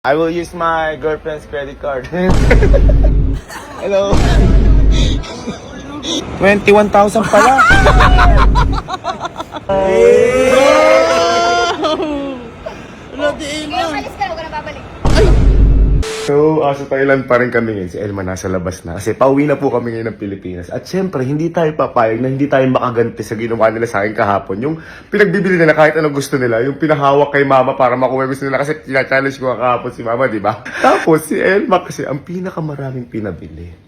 I will use my girlfriend's credit card. Hello. 21,000 pala. Umalis ka, huwag ka na babalik. So, sa Thailand pa rin kami ngayon. Si Elma nasa labas na. Kasi pauwi na po kami ngayon ng Pilipinas. At syempre, hindi tayo papayag na hindi tayo makaganti sa ginawa nila sa akin kahapon. Yung pinagbibili nila kahit anong gusto nila. Yung pinahawak kay mama para makuha yung gusto nila. Kasi tina-challenge ko kahapon si mama, di ba? Tapos si Elma kasi ang pinakamaraming pinabili.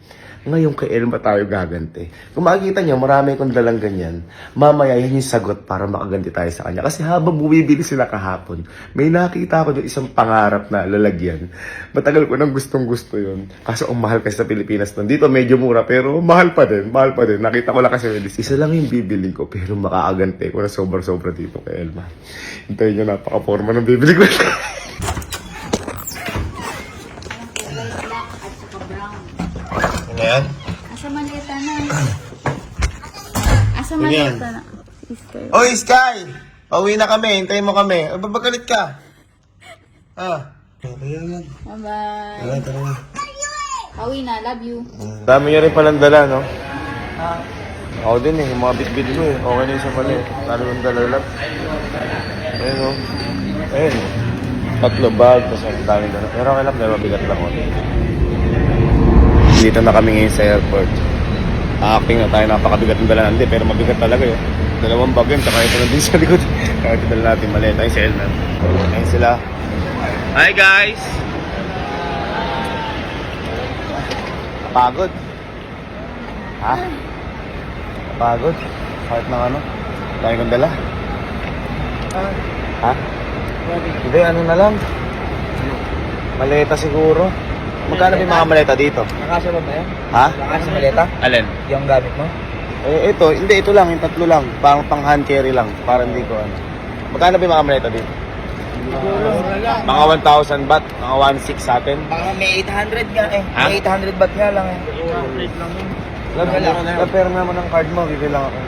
Ngayon kay Elma tayo gaganti. Kung makikita niyo, marami akong dalang ganyan. Mamaya yan yung sagot para makaganti tayo sa kanya. Kasi habang bumibili sila kahapon, may nakita ko doon isang pangarap na lalagyan. Matagal ko nang gustong gusto yun. Kaso ang mahal kasi sa Pilipinas nun. Dito medyo mura pero mahal pa din. Mahal pa din. Nakita ko lang kasi isa lang yung bibili ko pero makakaganti ko na sobra-sobra dito kay Elma. Hintayin niyo, napaka-forma ng bibili ko. Ayan. Asa maleta na. Asa maleta na. Oy, Sky! Pauwi na kami. Hintayin mo kami. Babagalit ka. Bye-bye. Tara. Pauwi na, love you. Dami niya rin palang dala, no? Ako din eh. Yung mga bit-bit ko eh. Okay na yung isa pala eh. Lalo yung dalalat. Ayun, no? Ayun. 3 bag. Tapos ang daming dala. Pero okay lang. Dahil mabigat lang ako. Dito na kami ngayon sa airport. Acting na tayo, napakabigat ng dala natin, pero mabigat talaga yun. 2 bag yun, saka ito nandun sa likod. Kaya ito dala natin maleta. Ayun si Elna. Ayun sila. Hi guys! Napagod? Ha? Napagod? Kahit ng ano? Dahil kong dala? Ha? Hindi, ano na lang? Maleta siguro. Magkano ba yung mga maleta dito? Nakasya ba yan? Ha? Nakasya maleta? Alin? Yung gamit mo? Eh, ito lang, yung 3 lang. Parang pang hand carry lang. Parang hindi ko ano. Magkano ba yung mga maleta dito? Mga 1,000 baht, mga 1,600 sa atin. Baka may 800 nga eh. Ha? May 800 baht nga lang eh. Pera naman ng card mo, bibilang ako.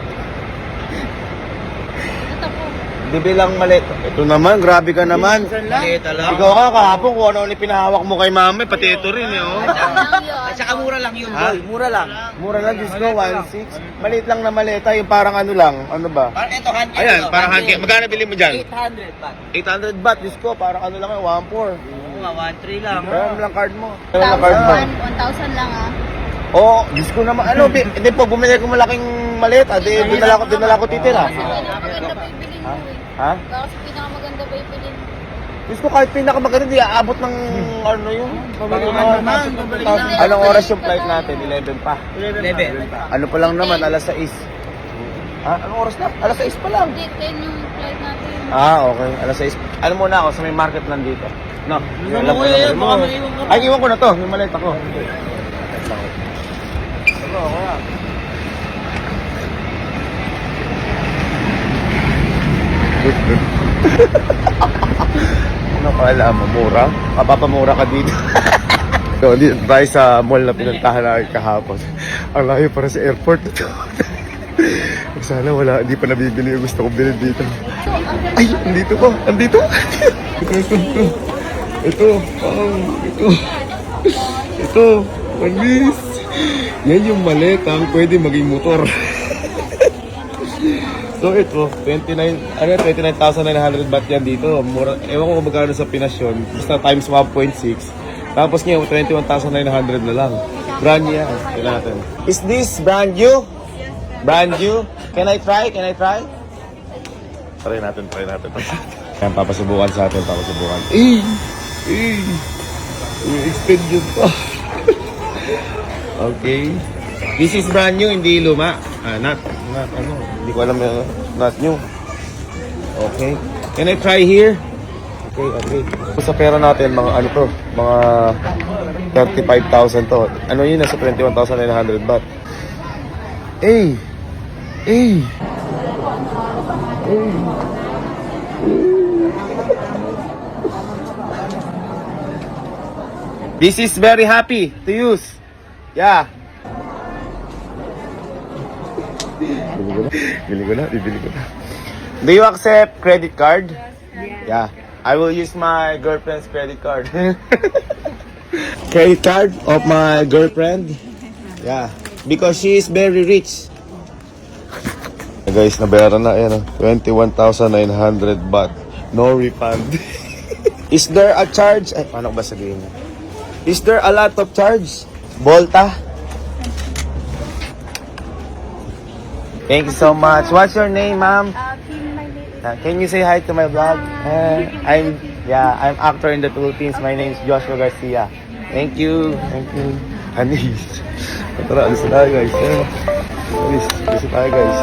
Ito po. Bibilang maleta. Ito naman, grabe ka naman. Maleta lang. Ikaw ka kahapon kung ano yung pinahawak mo kay mama, pati ito rin eh, oh. At saka mura lang yun, Ha? boy. Mura lang. Mura lang, Diyos ko, 1,600. Maliit lang na maleta, yung parang ano lang, ano ba? Parang ito, hand Ayan, parang hand carry. Magkano bili mo dyan? 800 baht. 800 baht, Diyos ko, parang ano lang, 1,400. Oo nga, 1,300 lang. Kaya mo lang card mo. Kaya lang card mo. 1,000 lang ah. Oo, Diyos ko naman, ano, hindi po, bumili ko malaking maleta, di, dinala ko titira. Kasi pinakamaganda pa yung bilhin mo eh. Ha? Kasi pinakamaganda pa yung bilhin mo. Diyos ko, kahit pinakamaganda, di aabot ng, ano yun? Anong oras yung flight natin? 11 pa. 11. Ano pa lang naman, alas 6. Ha? Anong oras na? Alas 6 pa lang. Hindi, 10 yung flight natin. Okay. Alas 6. Ano muna ako, sa may market lang dito. No? Alam ko na. Ay, iwan ko na to. Yung maleta ko. Ano ka alam mo? Mura? Kapapamura ka dito. So, dito tayo sa mall na pinuntahan natin kahapon. Ang layo para sa airport ito. Sana wala, hindi pa nabibili yung gusto kong bilhin dito. Ay, andito ko, andito. Ito, manis. Yan yung maleta ang pwede maging motor. So ito, 29,900 baht yan dito. Mura, ewan ko kung magkano sa Pinas yun. Basta times 1.6. Tapos ngayon, 21,900 na lang. Brand new yan. Tignan natin. Is this brand new? Brand new? Can I try? Try natin. Yan, papasubukan sa atin, papasubukan. I-extend yun pa. Okay. This is brand new, hindi luma. Not, hindi ko alam yun. Not new. Okay. Can I try here? Okay. Sa pera natin, mga ano to, mga 35,000 to. Ano yun, nasa 21,900 baht. This is very happy to use. Yeah. Bibili ko na. Do you accept credit card? Yeah. I will use my girlfriend's credit card. Credit card of my girlfriend. Yeah, because she is very rich. Guys, nabayaran na yan. 21,900 baht. No refund. Is there a charge? Ay, paano ba sabihin niya? Is there a lot of charge? Volta? Thank you so much. What's your name, ma'am? Can you say hi to my vlog? I'm actor in the Philippines. My name is Joshua Garcia. Thank you. Thank you. Anis. Tara, alis na tayo, guys. Alis na tayo, guys.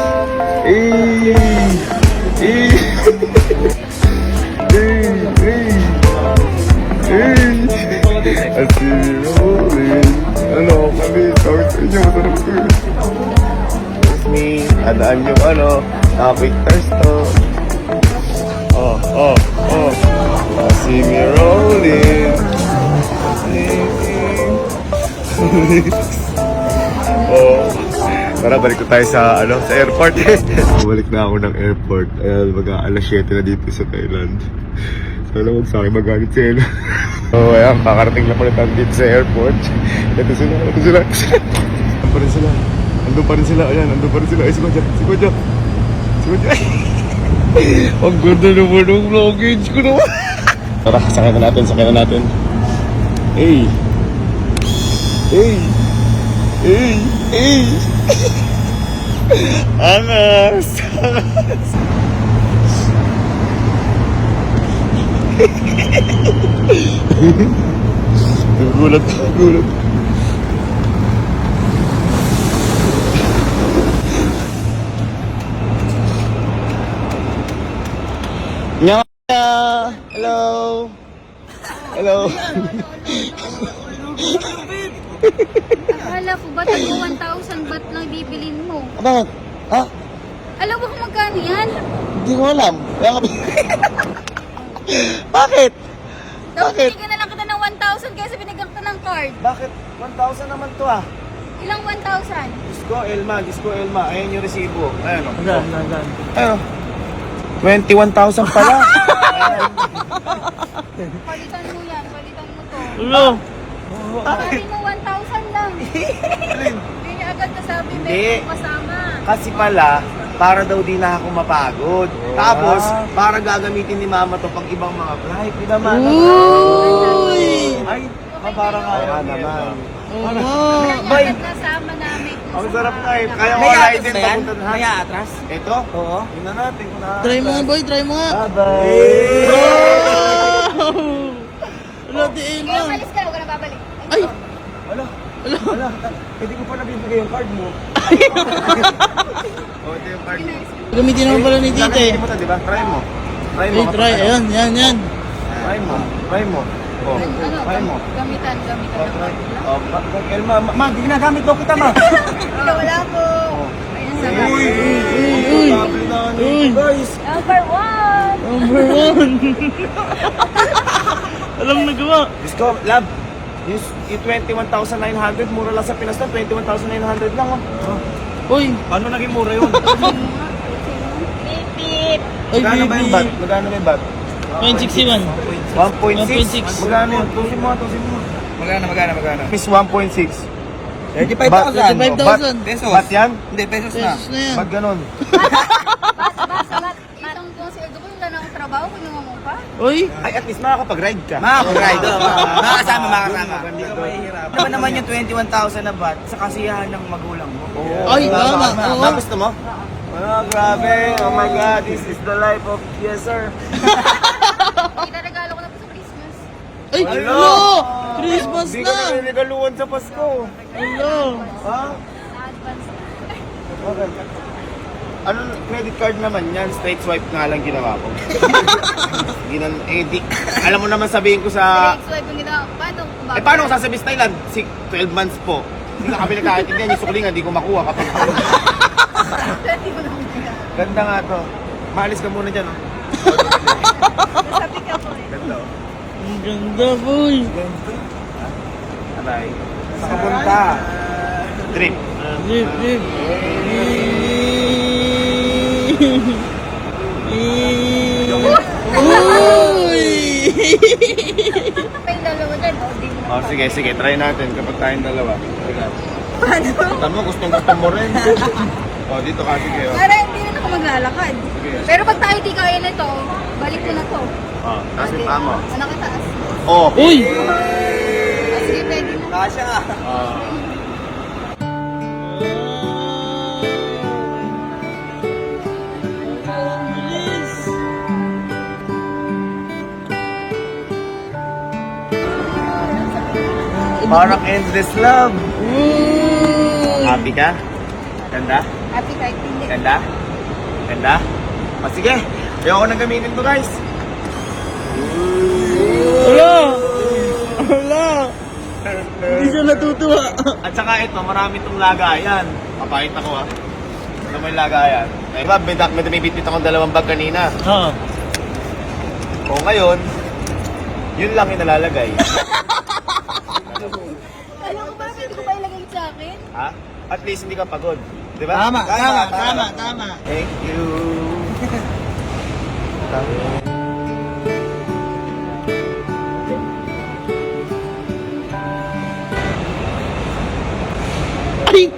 Hey! Hey! At si Rolling. Ano, kami, tawag sa inyo, masarap ko yun. It's me, adaan yung quick thirst to. See me rolling. Tara, balik ko tayo sa airport. Balik na ako ng airport. Alas 7 na dito sa Thailand. Sana huwag sa akin magalit si Ella. Ayan, kakarating lang ulit dito sa airport. Ito sila. Andun pa rin sila. Ayan, andun pa rin sila. Ay, si Kodja. Ang ganda naman ng luggage ko naman. Tara, sakay na natin. Hey! Angas! Gulat. Hello. Akala ko ba tago 1,000 baht lang bibilin mo? Bakit? Ha? Alam mo kung magkano yan? Hindi ko alam. Bakit? Tapos binigyan na lang kita ng 1,000 kaysa binigyan kita ng card. Bakit? 1,000 naman to ah. Ilang 1,000? Disco Elma. Ayan yung resibo. Ayan o. Ayan o. 21,000 pala. Palitan mo yan, palitan mo to. Hello. Sabi mo 1,000 lang. Hindi niya agad nasabi, Hindi. may kasama. Kasi pala, para daw di na ako mapagod. Tapos, para gagamitin ni mama to pag ibang mga flight. Di naman. Uy! Ay, para kaya naman. Kaya agad nasama namin. Ang sarap nga eh. Kaya ko May wala atras din ba yan? papunta na. May atras? Ito? Oo. Tingnan natin kung na. Try mo nga boy, try mo nga. Bye-bye. Wala di Kaya Elma. umalis ka, huwag ka na babalik. Ay! Wala. Hindi ko pa nabibigay yung card mo. Oh, ito yung card mo. Gamitin naman pala ni Tita eh. Gagamitin mo to, di ba? Try mo. Ay, try. Ayan. Try mo. Oh, Ano? try mo. Gamitan. Oh, Elma, ma, ginagamit daw kita, ma. Wala po. Ayan sa Uy! Sabi na ni guys. Number 1. Number 1! Alam nagawa. Diyos ko, love. Yung 21,900, mura lang sa Pinas na, 21,900 lang, oh. Uy! Paano naging mura yun? Pip. Ay, Magkano ba yung bat? baby. Magkano ba yung bat? 0.61. 1.6. 1.6. Magkano yun? Tusin mo. Magkano? Miss 1.6. 35,000. 35,000. Pesos. Bat yan? Hindi, pesos na. Pesos na yan. Ba't ganon? Basta. Itong kung si Edgo, wala na ang trabaho, kinuha mo pa. Uy! Ay, at least makakapag-ride ka. Makakapag-ride. Makakasama. Hindi ka mahihirap. Naman yung 21,000 na baht sa kasiyahan ng magulang mo. Ay, tama. Oo. Gusto mo? Oh, grabe. Oh my God, this is the life of... Yes, sir. Itaragalo ko na po sa Christmas. Ay, Hello. hello! Christmas Hindi ka na! naniregaluhan sa Pasko. Hello! Ha? Advance. Okay. Anong credit card naman yan? Straight swipe nga lang ginawa ko. Alam mo naman sabihin ko sa... Next swipe yung ginawa. Paano? Paano ko sasabihin sa Thailand? 12 months po. Hindi na kami nagkakaintindihan. Yung sukulingan, hindi ko makuha kapag... Hindi ko na kaya. Ganda nga to. Maalis ka muna dyan, oh. Nasabi ka po eh. Ganda, oh. Ang ganda, boy! Aray. Sa kapunta. Trip. Lip! Uy! Pa yung dalawa dyan, o, di mo. Oh, sige, sige. Try natin kapag tayong dalawa. Paano? Tama, gusto mo rin. Oh, dito ka, sige. Oh. Para hindi na ako maglalakad. Sige. Pero pag tayo di kaya na to, balik ko na to. Oh, tapos yung tama. Ano kitaas? Oh. Uy! Ah, sige, pwede na. Kasha nga. Ah. Bilis! Parang endless love. Happy ka? Ganda? Happy kahit hindi. Ganda? Ganda? Oh, sige. Ayoko nang gamitin to, guys. Wala! Wala! Hindi siya natutuwa. At saka ito, marami itong lagayan. Papakit ako, ha. Ano mo yung lagayan? Eh, diba, may dumibit akong dalawang bag kanina. Ha? O ngayon, yun lang yung nalalagay. Alam ko ba, pwede ko ba ilagay sa akin? Ha? At least hindi ka pagod. Di ba? Tama. Thank you. Ay!